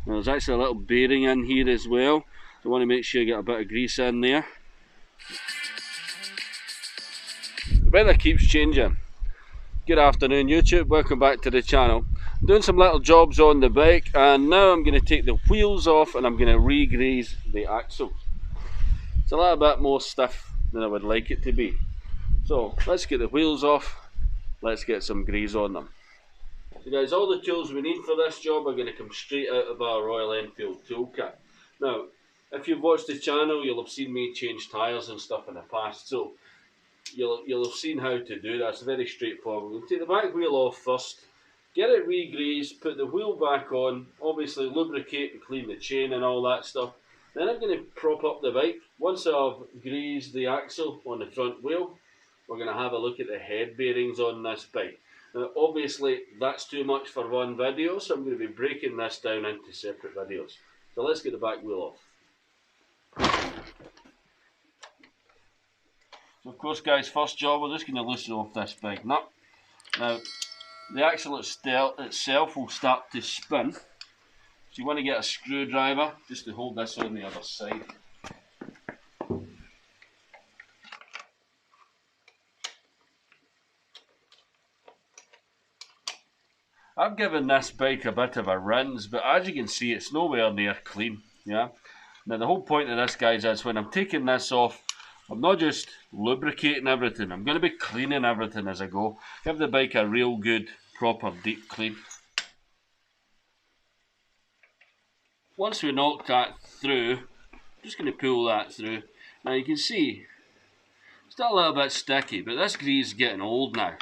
Now, there's actually a little bearing in here as well. I want to make sure you get a bit of grease in there. The weather keeps changing. Good afternoon YouTube, welcome back to the channel. I'm doing some little jobs on the bike, and now I'm going to take the wheels off and I'm going to re-grease the axle. It's a little bit more stiff than I would like it to be. So let's get the wheels off, let's get some grease on them. So guys, all the tools we need for this job are going to come straight out of our Royal Enfield toolkit. Now, if you've watched the channel, you'll have seen me change tyres and stuff in the past, so you'll have seen how to do that. It's very straightforward. We'll take the back wheel off first, get it re-greased, put the wheel back on, obviously lubricate and clean the chain and all that stuff. Then I'm going to prop up the bike. Once I've greased the axle on the front wheel, we're going to have a look at the head bearings on this bike. Now obviously that's too much for one video, so I'm going to be breaking this down into separate videos. So let's get the back wheel off. So of course guys, first job, we're just going to loosen off this big nut. Now the axle itself will start to spin, so you want to get a screwdriver just to hold this on the other side. I've given this bike a bit of a rinse, but as you can see it's nowhere near clean. Yeah. Now the whole point of this, guys, is when I'm taking this off, I'm not just lubricating everything, I'm going to be cleaning everything as I go. Give the bike a real good, proper deep clean. Once we knock that through, I'm just going to pull that through. Now you can see, it's still a little bit sticky, but this grease is getting old now.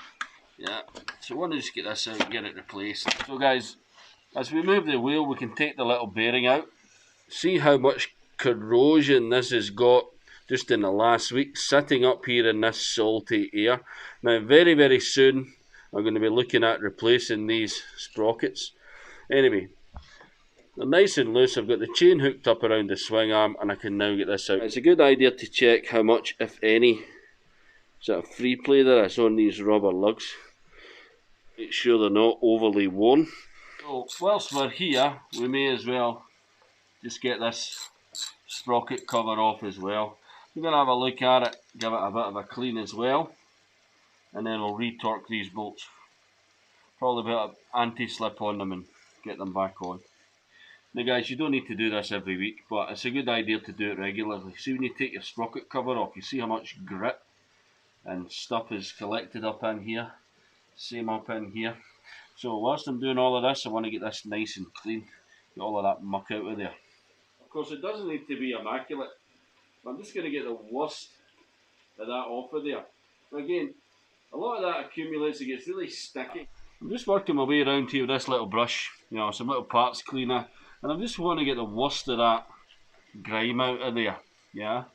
Yeah, so I want to just get this out and get it replaced. So guys, as we move the wheel, we can take the little bearing out. See how much corrosion this has got just in the last week, sitting up here in this salty air. Now very, very soon, I'm going to be looking at replacing these sprockets. Anyway, they're nice and loose. I've got the chain hooked up around the swing arm, and I can now get this out. It's a good idea to check how much, if any, sort of free play there is on these rubber lugs. Make sure they're not overly worn. So whilst we're here, we may as well just get this sprocket cover off as well. We're going to have a look at it, give it a bit of a clean as well, and then we'll retorque these bolts. Probably a bit of anti-slip on them and get them back on. Now guys, you don't need to do this every week, but it's a good idea to do it regularly. See, when you take your sprocket cover off, you see how much grit and stuff is collected up in here. Same up in here. So whilst I'm doing all of this, I want to get this nice and clean. Get all of that muck out of there. Of course, it doesn't need to be immaculate. I'm just going to get the worst of that off of there. Now again, a lot of that accumulates, it gets really sticky. I'm just working my way around here with this little brush, you know, some little parts cleaner, and I just want to get the worst of that grime out of there, yeah.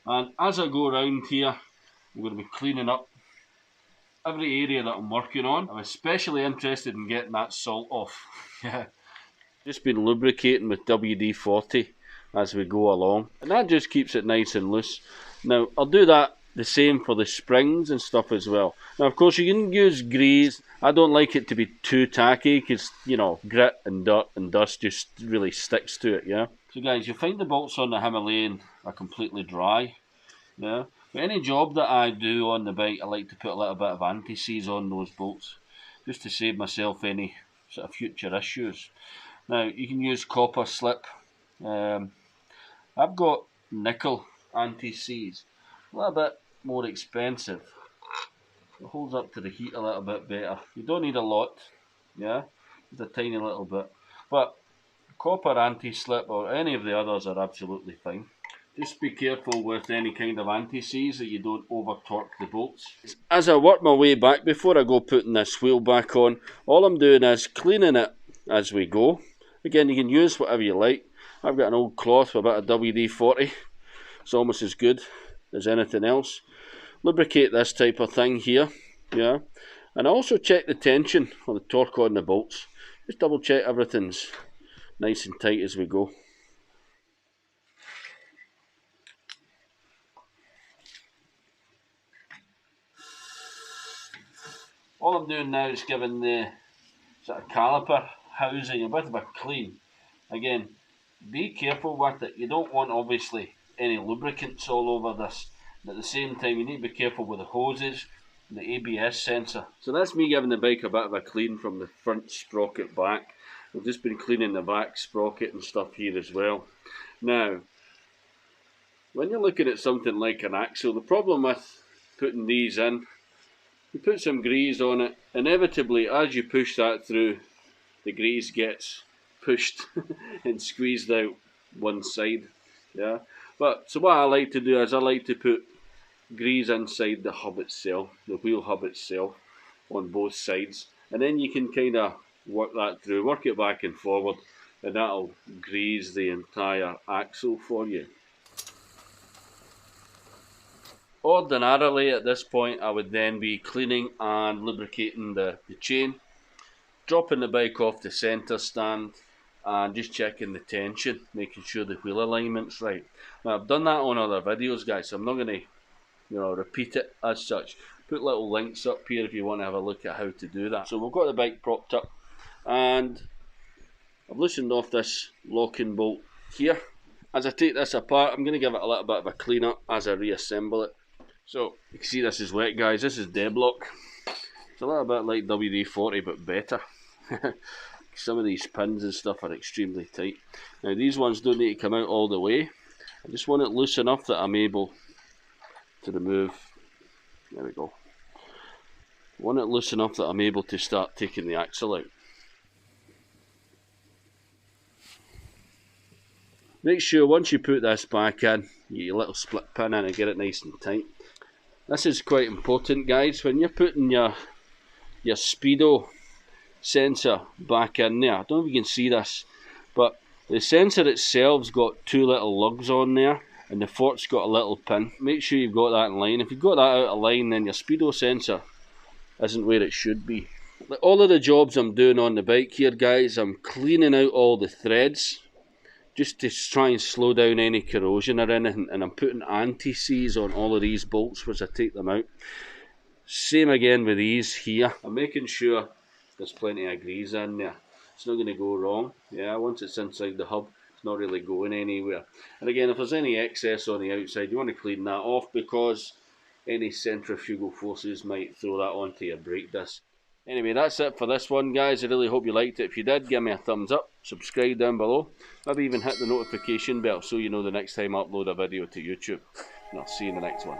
And as I go around here, I'm going to be cleaning up every area that I'm working on. I'm especially interested in getting that salt off. Yeah. Just been lubricating with WD-40 as we go along, and that just keeps it nice and loose. Now I'll do that the same for the springs and stuff as well. Now of course you can use grease. I don't like it to be too tacky because, you know, grit and dirt and dust just really sticks to it, yeah. So guys, you'll find the bolts on the Himalayan are completely dry, yeah. But any job that I do on the bike, I like to put a little bit of anti-seize on those bolts, just to save myself any sort of future issues. Now you can use copper slip. I've got nickel anti-seize, a little bit more expensive. It holds up to the heat a little bit better. You don't need a lot, yeah, just a tiny little bit. But copper anti-slip or any of the others are absolutely fine. Just be careful with any kind of anti-seize that you don't over torque the bolts. As I work my way back, before I go putting this wheel back on, all I'm doing is cleaning it as we go. Again, you can use whatever you like. I've got an old cloth with a bit of WD-40. It's almost as good as anything else. Lubricate this type of thing here, yeah. And also check the tension or the torque on the bolts. Just double check everything's nice and tight as we go. All I'm doing now is giving the sort of caliper housing a bit of a clean. Again, be careful with it. You don't want obviously any lubricants all over this. And at the same time, you need to be careful with the hoses, and the ABS sensor. So that's me giving the bike a bit of a clean from the front sprocket back. I've just been cleaning the back sprocket and stuff here as well. Now, when you're looking at something like an axle, the problem with putting these in, you put some grease on it, inevitably as you push that through, the grease gets pushed and squeezed out one side. Yeah. But so what I like to do is I like to put grease inside the hub itself, the wheel hub itself, on both sides, and then you can kind of work that through, work it back and forward, and that'll grease the entire axle for you. Ordinarily at this point I would then be cleaning and lubricating the chain, dropping the bike off the centre stand and just checking the tension, making sure the wheel alignment's right. Now I've done that on other videos, guys, so I'm not going to repeat it as such. Put little links up here if you want to have a look at how to do that. So we've got the bike propped up and I've loosened off this locking bolt here. As I take this apart, I'm going to give it a little bit of a clean up as I reassemble it. So you can see this is wet, guys. This is Deblock. It's a little bit like WD-40 but better. Some of these pins and stuff are extremely tight. Now these ones don't need to come out all the way. I just want it loose enough that I'm able to remove. There we go. I want it loose enough that I'm able to start taking the axle out. Make sure once you put this back in, you get your little split pin in and get it nice and tight. This is quite important, guys. When you're putting your speedo sensor back in there, I don't know if you can see this, but the sensor itself's got two little lugs on there and the fort's got a little pin. Make sure you've got that in line. If you've got that out of line, then your speedo sensor isn't where it should be. Like all of the jobs I'm doing on the bike here, guys, I'm cleaning out all the threads just to try and slow down any corrosion or anything, and I'm putting anti-seize on all of these bolts as I take them out. Same again with these here. I'm making sure there's plenty of grease in there. It's not going to go wrong. Yeah, once it's inside the hub, it's not really going anywhere. And again, if there's any excess on the outside, you want to clean that off because any centrifugal forces might throw that onto your brake disc. Anyway, that's it for this one, guys. I really hope you liked it. If you did, give me a thumbs up, subscribe down below, maybe even hit the notification bell so you know the next time I upload a video to YouTube. And I'll see you in the next one.